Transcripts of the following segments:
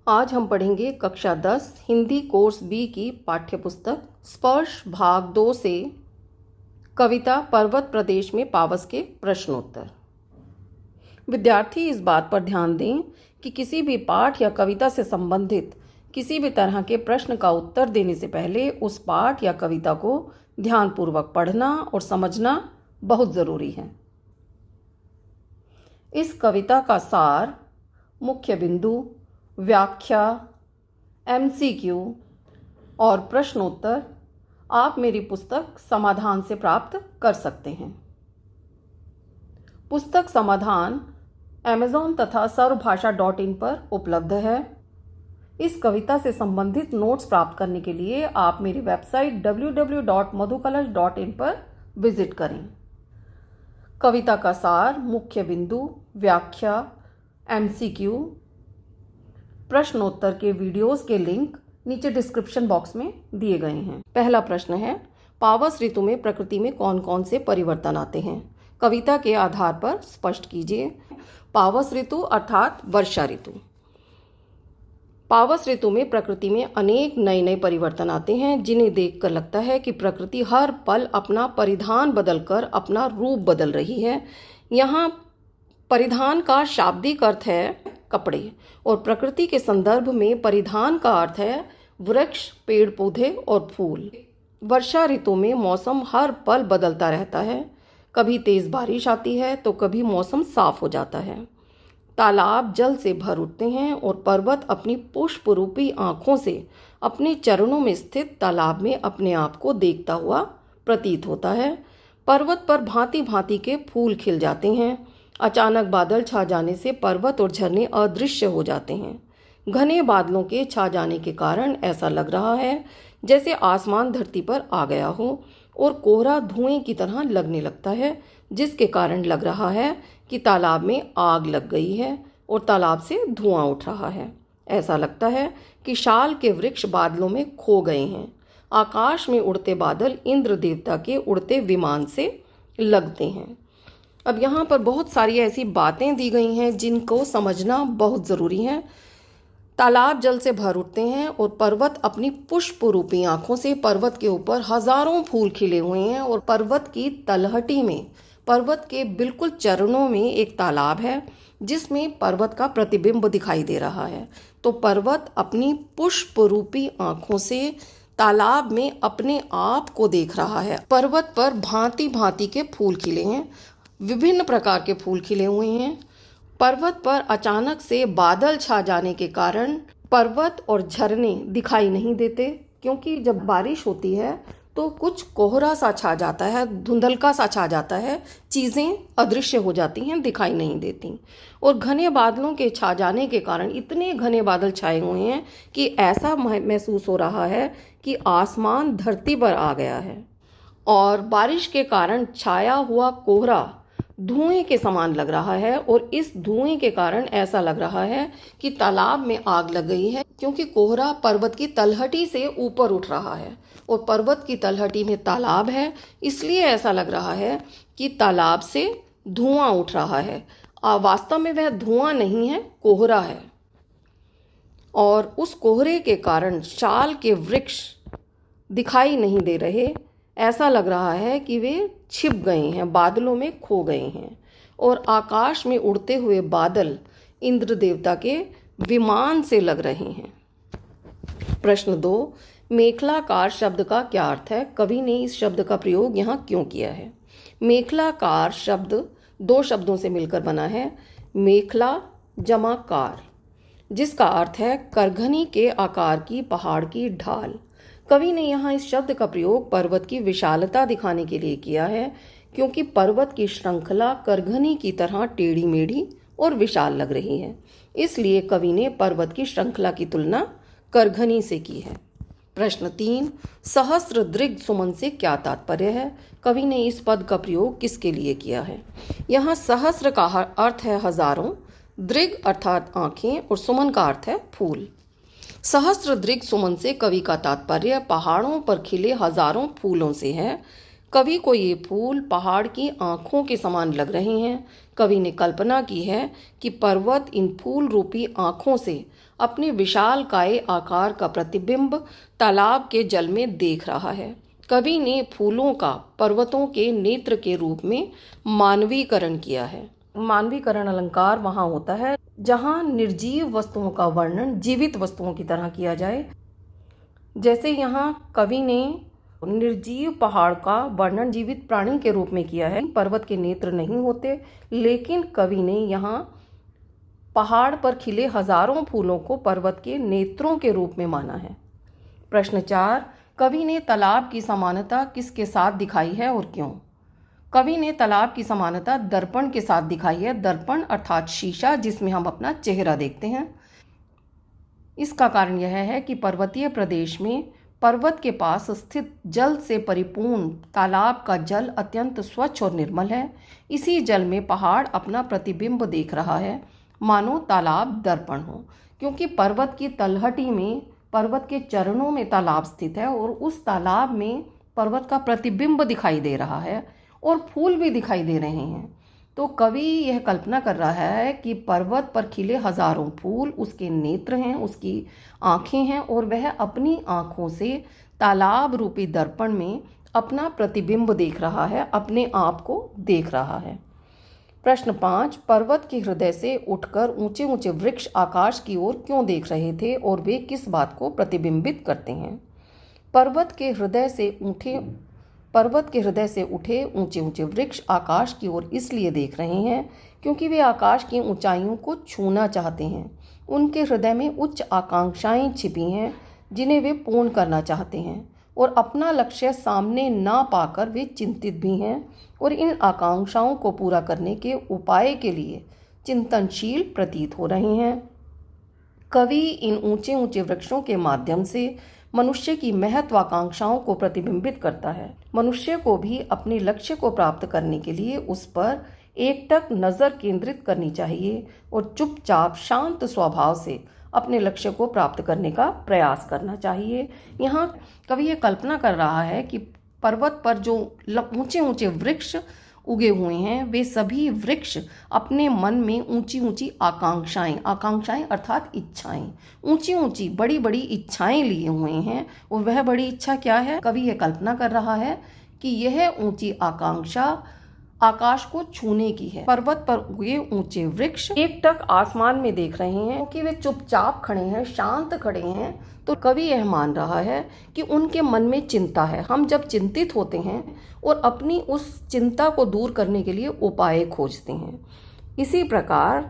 आज हम पढ़ेंगे कक्षा 10 हिंदी कोर्स बी की पाठ्यपुस्तक स्पर्श भाग 2 से कविता पर्वत प्रदेश में पावस के प्रश्नोत्तर। विद्यार्थी इस बात पर ध्यान दें कि किसी भी पाठ या कविता से संबंधित किसी भी तरह के प्रश्न का उत्तर देने से पहले उस पाठ या कविता को ध्यानपूर्वक पढ़ना और समझना बहुत ज़रूरी है। इस कविता का सार, मुख्य बिंदु, व्याख्या, एमसीक्यू और प्रश्नोत्तर आप मेरी पुस्तक समाधान से प्राप्त कर सकते हैं। पुस्तक समाधान Amazon तथा सर्वभाषा.in पर उपलब्ध है। इस कविता से संबंधित नोट्स प्राप्त करने के लिए आप मेरी वेबसाइट www.madhukalash.in पर विजिट करें। कविता का सार, मुख्य बिंदु, व्याख्या, एमसीक्यू, प्रश्नोत्तर के वीडियोस के लिंक नीचे डिस्क्रिप्शन बॉक्स में दिए गए हैं। पहला प्रश्न है, पावस ऋतु में प्रकृति में कौन कौन से परिवर्तन आते हैं? कविता के आधार पर स्पष्ट कीजिए। पावस ऋतु अर्थात वर्षा ऋतु। पावस ऋतु में प्रकृति में अनेक नए नए परिवर्तन आते हैं, जिन्हें देखकर लगता है कि प्रकृति हर पल अपना परिधान बदलकर अपना रूप बदल रही है। यहाँ परिधान का शाब्दिक अर्थ है कपड़े और प्रकृति के संदर्भ में परिधान का अर्थ है वृक्ष, पेड़ पौधे और फूल। वर्षा ऋतु में मौसम हर पल बदलता रहता है। कभी तेज बारिश आती है तो कभी मौसम साफ हो जाता है। तालाब जल से भर उठते हैं और पर्वत अपनी पुष्प रूपी आँखों से अपने चरणों में स्थित तालाब में अपने आप को देखता हुआ प्रतीत होता है। पर्वत पर भांति भांति के फूल खिल जाते हैं। अचानक बादल छा जाने से पर्वत और झरने अदृश्य हो जाते हैं। घने बादलों के छा जाने के कारण ऐसा लग रहा है जैसे आसमान धरती पर आ गया हो और कोहरा धुएं की तरह लगने लगता है, जिसके कारण लग रहा है कि तालाब में आग लग गई है और तालाब से धुआं उठ रहा है। ऐसा लगता है कि शाल के वृक्ष बादलों में खो गए हैं। आकाश में उड़ते बादल इंद्र देवता के उड़ते विमान से लगते हैं। अब यहाँ पर बहुत सारी ऐसी बातें दी गई हैं जिनको समझना बहुत ज़रूरी है। तालाब जल से भर उठते हैं और पर्वत अपनी पुष्प रूपी आँखों से पर्वत के ऊपर हजारों फूल खिले हुए हैं और पर्वत की तलहटी में, पर्वत के बिल्कुल चरणों में एक तालाब है जिसमें पर्वत का प्रतिबिंब दिखाई दे रहा है। तो पर्वत अपनी पुष्प रूपी आँखों से तालाब में अपने आप को देख रहा है। पर्वत पर भांति भांति के फूल खिले हैं, विभिन्न प्रकार के फूल खिले हुए हैं। पर्वत पर अचानक से बादल छा जाने के कारण पर्वत और झरने दिखाई नहीं देते, क्योंकि जब बारिश होती है तो कुछ कोहरा सा छा जाता है, धुंधलका सा छा जाता है, चीज़ें अदृश्य हो जाती हैं, दिखाई नहीं देती। और घने बादलों के छा जाने के कारण इतने घने बादल छाए हुए हैं कि ऐसा महसूस हो रहा है कि आसमान धरती पर आ गया है। और बारिश के कारण छाया हुआ कोहरा धुएं के समान लग रहा है और इस धुएं के कारण ऐसा लग रहा है कि तालाब में आग लग गई है, क्योंकि कोहरा पर्वत की तलहटी से ऊपर उठ रहा है और पर्वत की तलहटी में तालाब है, इसलिए ऐसा लग रहा है कि तालाब से धुआं उठ रहा है। वास्तव में वह धुआं नहीं है, कोहरा है। और उस कोहरे के कारण शाल के वृक्ष दिखाई नहीं दे रहे। ऐसा लग रहा है कि वे छिप गए हैं, बादलों में खो गए हैं और आकाश में उड़ते हुए बादल इंद्र देवता के विमान से लग रहे हैं। प्रश्न 2, मेखलाकार शब्द का क्या अर्थ है? कवि ने इस शब्द का प्रयोग यहाँ क्यों किया है? मेखलाकार शब्द दो शब्दों से मिलकर बना है, मेखला जमा कार, जिसका अर्थ है करघनी के आकार की पहाड़ की ढाल। कवि ने यहाँ इस शब्द का प्रयोग पर्वत की विशालता दिखाने के लिए किया है, क्योंकि पर्वत की श्रृंखला करघनी की तरह टेढ़ी मेढ़ी और विशाल लग रही है। इसलिए कवि ने पर्वत की श्रृंखला की तुलना करघनी से की है। प्रश्न 3, सहस्र दृग सुमन से क्या तात्पर्य है? कवि ने इस पद का प्रयोग किसके लिए किया है? यहाँ सहस्र का अर्थ है हजारों, दृग अर्थात आँखें और सुमन का अर्थ है फूल। सहस्र दृग सुमन से कवि का तात्पर्य पहाड़ों पर खिले हजारों फूलों से है। कवि को ये फूल पहाड़ की आँखों के समान लग रहे हैं। कवि ने कल्पना की है कि पर्वत इन फूल रूपी आँखों से अपने विशालकाय आकार का प्रतिबिंब तालाब के जल में देख रहा है। कवि ने फूलों का पर्वतों के नेत्र के रूप में मानवीकरण किया है। मानवीकरण अलंकार वहाँ होता है जहाँ निर्जीव वस्तुओं का वर्णन जीवित वस्तुओं की तरह किया जाए। जैसे यहाँ कवि ने निर्जीव पहाड़ का वर्णन जीवित प्राणी के रूप में किया है। पर्वत के नेत्र नहीं होते, लेकिन कवि ने यहाँ पहाड़ पर खिले हजारों फूलों को पर्वत के नेत्रों के रूप में माना है। प्रश्न 4, कवि ने तालाब की समानता किसके साथ दिखाई है और क्यों? कवि ने तालाब की समानता दर्पण के साथ दिखाई है। दर्पण अर्थात शीशा जिसमें हम अपना चेहरा देखते हैं। इसका कारण यह है कि पर्वतीय प्रदेश में पर्वत के पास स्थित जल से परिपूर्ण तालाब का जल अत्यंत स्वच्छ और निर्मल है। इसी जल में पहाड़ अपना प्रतिबिंब देख रहा है, मानो तालाब दर्पण हो। क्योंकि पर्वत की तलहटी में पर्वत के चरणों में तालाब स्थित है और उस तालाब में पर्वत का प्रतिबिंब दिखाई दे रहा है और फूल भी दिखाई दे रहे हैं। तो कवि यह कल्पना कर रहा है कि पर्वत पर खिले हजारों फूल उसके नेत्र हैं, उसकी आँखें हैं और वह अपनी आँखों से तालाब रूपी दर्पण में अपना प्रतिबिंब देख रहा है, अपने आप को देख रहा है। प्रश्न 5, पर्वत के हृदय से उठकर ऊंचे ऊंचे वृक्ष आकाश की ओर क्यों देख रहे थे और वे किस बात को प्रतिबिंबित करते हैं? पर्वत के हृदय से उठे ऊंचे ऊंचे वृक्ष आकाश की ओर इसलिए देख रहे हैं क्योंकि वे आकाश की ऊंचाइयों को छूना चाहते हैं। उनके हृदय में उच्च आकांक्षाएं छिपी हैं जिन्हें वे पूर्ण करना चाहते हैं और अपना लक्ष्य सामने ना पाकर वे चिंतित भी हैं और इन आकांक्षाओं को पूरा करने के उपाय के लिए चिंतनशील प्रतीत हो रहे हैं। कवि इन ऊंचे ऊंचे वृक्षों के माध्यम से मनुष्य की महत्वाकांक्षाओं को प्रतिबिंबित करता है। मनुष्य को भी अपने लक्ष्य को प्राप्त करने के लिए उस पर एकटक नज़र केंद्रित करनी चाहिए और चुपचाप शांत स्वभाव से अपने लक्ष्य को प्राप्त करने का प्रयास करना चाहिए। यहाँ कवि ये कल्पना कर रहा है कि पर्वत पर जो ऊंचे ऊंचे वृक्ष उगे हुए हैं वे सभी वृक्ष अपने मन में ऊंची ऊंची आकांक्षाएं अर्थात इच्छाएं, ऊंची ऊंची बड़ी बड़ी इच्छाएं लिए हुए हैं। और वह बड़ी इच्छा क्या है? कवि यह कल्पना कर रहा है कि यह ऊंची आकांक्षा आकाश को छूने की है। पर्वत पर उगे ऊंचे वृक्ष एकटक आसमान में देख रहे हैं क्योंकि वे चुपचाप खड़े हैं, शांत खड़े हैं। तो कवि यह मान रहा है कि उनके मन में चिंता है। हम जब चिंतित होते हैं और अपनी उस चिंता को दूर करने के लिए उपाय खोजते हैं, इसी प्रकार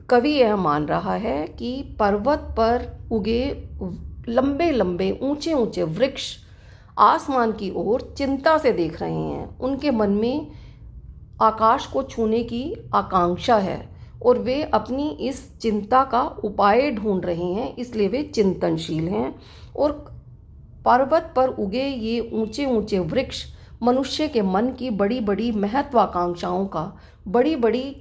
कवि यह मान रहा है कि पर्वत पर उगे लंबे लंबे ऊंचे ऊंचे वृक्ष आसमान की ओर चिंता से देख रहे हैं। उनके मन में आकाश को छूने की आकांक्षा है और वे अपनी इस चिंता का उपाय ढूंढ रहे हैं, इसलिए वे चिंतनशील हैं। और पर्वत पर उगे ये ऊंचे ऊंचे वृक्ष मनुष्य के मन की बड़ी बड़ी महत्वाकांक्षाओं का, बड़ी बड़ी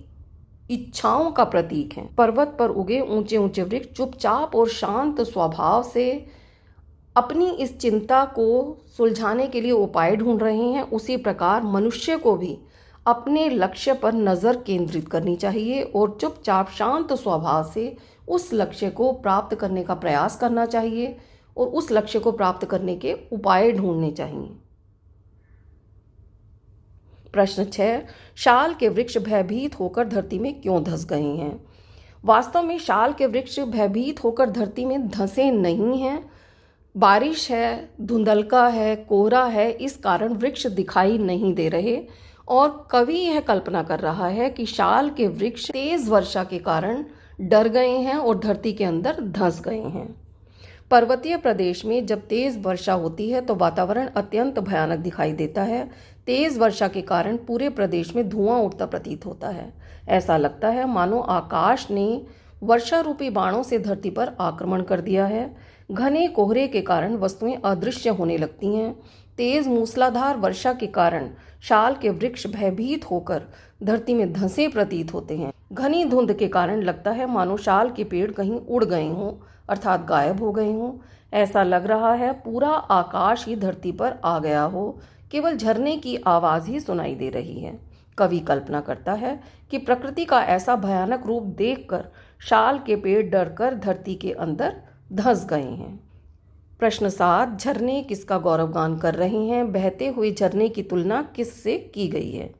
इच्छाओं का प्रतीक हैं। पर्वत पर उगे ऊंचे ऊंचे वृक्ष चुपचाप और शांत स्वभाव से अपनी इस चिंता को सुलझाने के लिए उपाय ढूंढ रहे हैं। उसी प्रकार मनुष्य को भी अपने लक्ष्य पर नज़र केंद्रित करनी चाहिए और चुपचाप शांत स्वभाव से उस लक्ष्य को प्राप्त करने का प्रयास करना चाहिए और उस लक्ष्य को प्राप्त करने के उपाय ढूंढने चाहिए। प्रश्न 6, शाल के वृक्ष भयभीत होकर धरती में क्यों धंस गए हैं? वास्तव में शाल के वृक्ष भयभीत होकर धरती में धंसे नहीं हैं। बारिश है, धुंधलका है, कोहरा है, इस कारण वृक्ष दिखाई नहीं दे रहे। और कवि यह कल्पना कर रहा है कि शाल के वृक्ष तेज वर्षा के कारण डर गए हैं और धरती के अंदर धंस गए हैं। पर्वतीय प्रदेश में जब तेज वर्षा होती है तो वातावरण अत्यंत भयानक दिखाई देता है। तेज वर्षा के कारण पूरे प्रदेश में धुआं उठता प्रतीत होता है। ऐसा लगता है मानो आकाश ने वर्षा रूपी बाणों से धरती पर आक्रमण कर दिया है। घने कोहरे के कारण वस्तुएं अदृश्य होने लगती हैं। तेज मूसलाधार वर्षा के कारण शाल के वृक्ष भयभीत होकर धरती में धंसे प्रतीत होते हैं। घनी धुंध के कारण लगता है मानो शाल के पेड़ कहीं उड़ गए हों, अर्थात गायब हो गए हों। ऐसा लग रहा है पूरा आकाश ही धरती पर आ गया हो, केवल झरने की आवाज ही सुनाई दे रही है। कवि कल्पना करता है कि प्रकृति का ऐसा भयानक रूप देखकर शाल के पेड़ डरकर धरती के अंदर धंस गए हैं। प्रश्न 7, झरने किसका गौरवगान कर रहे हैं? बहते हुए झरने की तुलना किससे की गई है?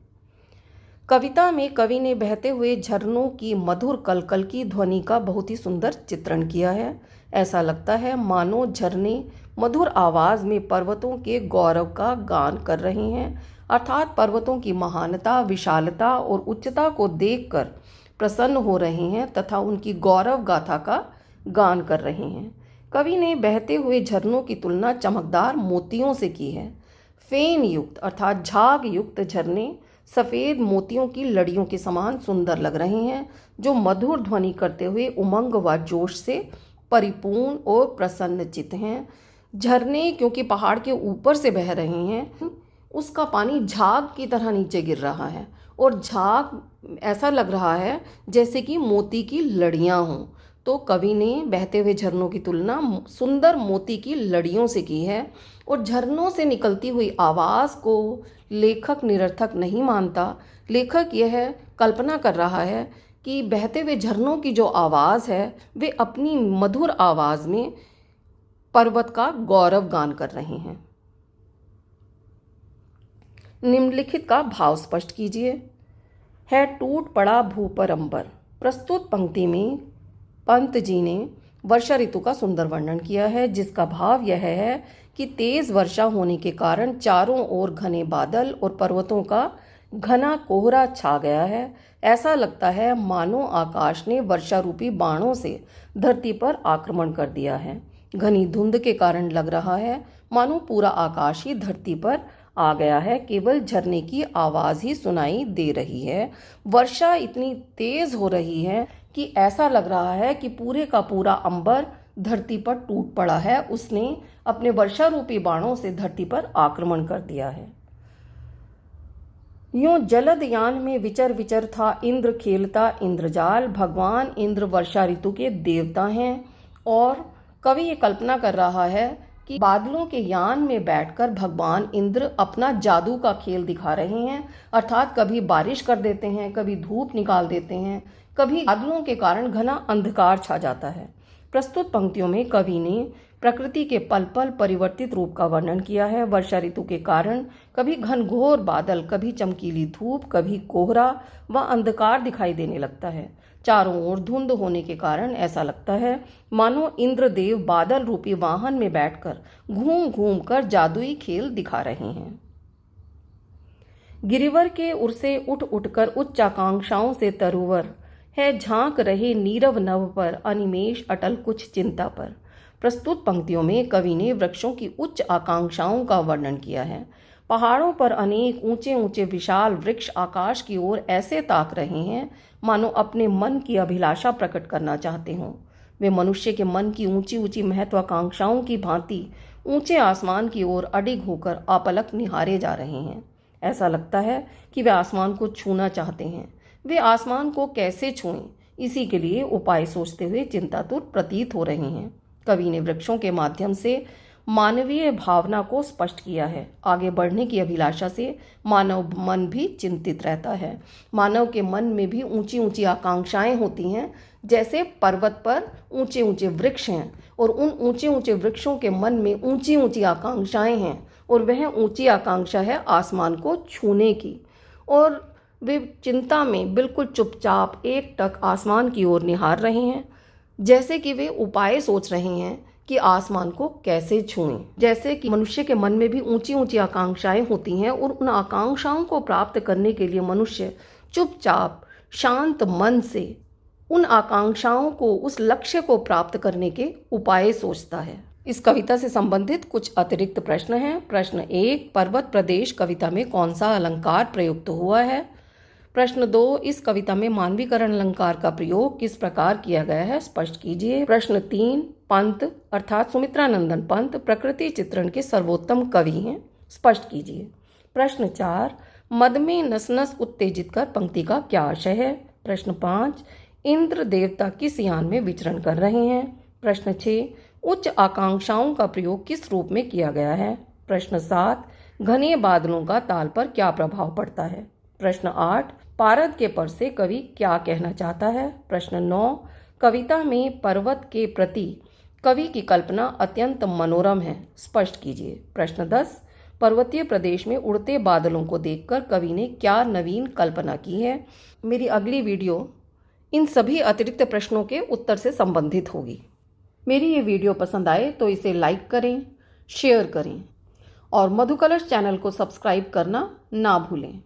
कविता में कवि ने बहते हुए झरनों की मधुर कलकल की ध्वनि का बहुत ही सुंदर चित्रण किया है। ऐसा लगता है मानो झरने मधुर आवाज में पर्वतों के गौरव का गान कर रहे हैं, अर्थात पर्वतों की महानता, विशालता और उच्चता को देखकर प्रसन्न हो रहे हैं तथा उनकी गौरव गाथा का गान कर रहे हैं। कवि ने बहते हुए झरनों की तुलना चमकदार मोतियों से की है। फेन युक्त अर्थात झाग युक्त झरने सफ़ेद मोतियों की लड़ियों के समान सुंदर लग रहे हैं, जो मधुर ध्वनि करते हुए उमंग व जोश से परिपूर्ण और प्रसन्नचित्त हैं। झरने क्योंकि पहाड़ के ऊपर से बह रहे हैं, उसका पानी झाग की तरह नीचे गिर रहा है और झाग ऐसा लग रहा है जैसे कि मोती की लड़ियां हों। तो कवि ने बहते हुए झरनों की तुलना सुंदर मोती की लड़ियों से की है और झरनों से निकलती हुई आवाज़ को लेखक निरर्थक नहीं मानता। लेखक यह कल्पना कर रहा है कि बहते हुए झरनों की जो आवाज़ है वे अपनी मधुर आवाज़ में पर्वत का गौरव गान कर रहे हैं। निम्नलिखित का भाव स्पष्ट कीजिए। है टूट पड़ा भू पर अंबर। प्रस्तुत पंक्ति में पंत जी ने वर्षा ऋतु का सुंदर वर्णन किया है, जिसका भाव यह है कि तेज वर्षा होने के कारण चारों ओर घने बादल और पर्वतों का घना कोहरा छा गया है। ऐसा लगता है मानो आकाश ने वर्षा रूपी बाणों से धरती पर आक्रमण कर दिया है। घनी धुंध के कारण लग रहा है मानो पूरा आकाश ही धरती पर आ गया है, केवल झरने की आवाज़ ही सुनाई दे रही है। वर्षा इतनी तेज हो रही है कि ऐसा लग रहा है कि पूरे का पूरा अंबर धरती पर टूट पड़ा है। उसने अपने वर्षा रूपी बाणों से धरती पर आक्रमण कर दिया है। यूं जलद यान में विचर विचर था इंद्र खेलता इंद्रजाल। भगवान इंद्र वर्षा ऋतु के देवता हैं और कवि ये कल्पना कर रहा है कि बादलों के यान में बैठकर भगवान इंद्र अपना जादू का खेल दिखा रहे हैं, अर्थात कभी बारिश कर देते हैं, कभी धूप निकाल देते हैं, कभी बादलों के कारण घना अंधकार छा जाता है। प्रस्तुत पंक्तियों में कवि ने प्रकृति के पल पल परिवर्तित रूप का वर्णन किया है। वर्षा ऋतु के कारण कभी घनघोर बादल, कभी चमकीली धूप, कभी कोहरा व अंधकार दिखाई देने लगता है। चारों ओर धुंध होने के कारण ऐसा लगता है मानो इंद्रदेव बादल रूपी वाहन में बैठकर घूम घूम कर जादुई खेल दिखा रहे हैं। गिरिवर के उर से उठ उठकर उच्च आकांक्षाओं से तरुवर है, झांक रहे नीरव नभ पर अनिमेष अटल कुछ चिंता पर। प्रस्तुत पंक्तियों में कवि ने वृक्षों की उच्च आकांक्षाओं का वर्णन किया है। पहाड़ों पर अनेक ऊंचे ऊंचे विशाल वृक्ष आकाश की ओर ऐसे ताक रहे हैं मानो अपने मन की अभिलाषा प्रकट करना चाहते हों। वे मनुष्य के मन की ऊंची ऊंची महत्वाकांक्षाओं की भांति ऊंचे आसमान की ओर अडिग होकर अपलक निहारे जा रहे हैं। ऐसा लगता है कि वे आसमान को छूना चाहते हैं। वे आसमान को कैसे छुएं, इसी के लिए उपाय सोचते हुए चिंतातुर प्रतीत हो रहे हैं। कवि ने वृक्षों के माध्यम से मानवीय भावना को स्पष्ट किया है। आगे बढ़ने की अभिलाषा से मानव मन भी चिंतित रहता है। मानव के मन में भी ऊंची ऊंची आकांक्षाएं होती हैं, जैसे पर्वत पर ऊंचे ऊंचे वृक्ष हैं और उन ऊंचे ऊंचे वृक्षों के मन में ऊंची ऊंची आकांक्षाएं हैं और वह ऊंची आकांक्षा है आसमान को छूने की। और वे चिंता में बिल्कुल चुपचाप एकटक आसमान की ओर निहार रहे हैं, जैसे कि वे उपाय सोच रहे हैं कि आसमान को कैसे छुएं। जैसे कि मनुष्य के मन में भी ऊंची ऊंची आकांक्षाएं होती हैं और उन आकांक्षाओं को प्राप्त करने के लिए मनुष्य चुपचाप शांत मन से उन आकांक्षाओं को, उस लक्ष्य को प्राप्त करने के उपाय सोचता है। इस कविता से संबंधित कुछ अतिरिक्त प्रश्न हैं। प्रश्न 1, पर्वत प्रदेश कविता में कौन सा अलंकार प्रयुक्त हुआ है? प्रश्न 2, इस कविता में मानवीकरण अलंकार का प्रयोग किस प्रकार किया गया है, स्पष्ट कीजिए। प्रश्न 3, पंत अर्थात सुमित्रानंदन पंत प्रकृति चित्रण के सर्वोत्तम कवि हैं, स्पष्ट कीजिए। प्रश्न 4, मद में नस नस उत्तेजित कर पंक्ति का क्या आशय है? प्रश्न 5, इंद्र देवता किस यान में विचरण कर रहे हैं? प्रश्न 6, उच्च आकांक्षाओं का प्रयोग किस रूप में किया गया है? प्रश्न 7, घने बादलों का ताल पर क्या प्रभाव पड़ता है। प्रश्न 8, पारद के पर से कवि क्या कहना चाहता है। प्रश्न 9, कविता में पर्वत के प्रति कवि की कल्पना अत्यंत मनोरम है, स्पष्ट कीजिए। प्रश्न 10, पर्वतीय प्रदेश में उड़ते बादलों को देखकर कवि ने क्या नवीन कल्पना की है। मेरी अगली वीडियो इन सभी अतिरिक्त प्रश्नों के उत्तर से संबंधित होगी। मेरी ये वीडियो पसंद आए तो इसे लाइक करें, शेयर करें और मधु कलश चैनल को सब्सक्राइब करना ना भूलें।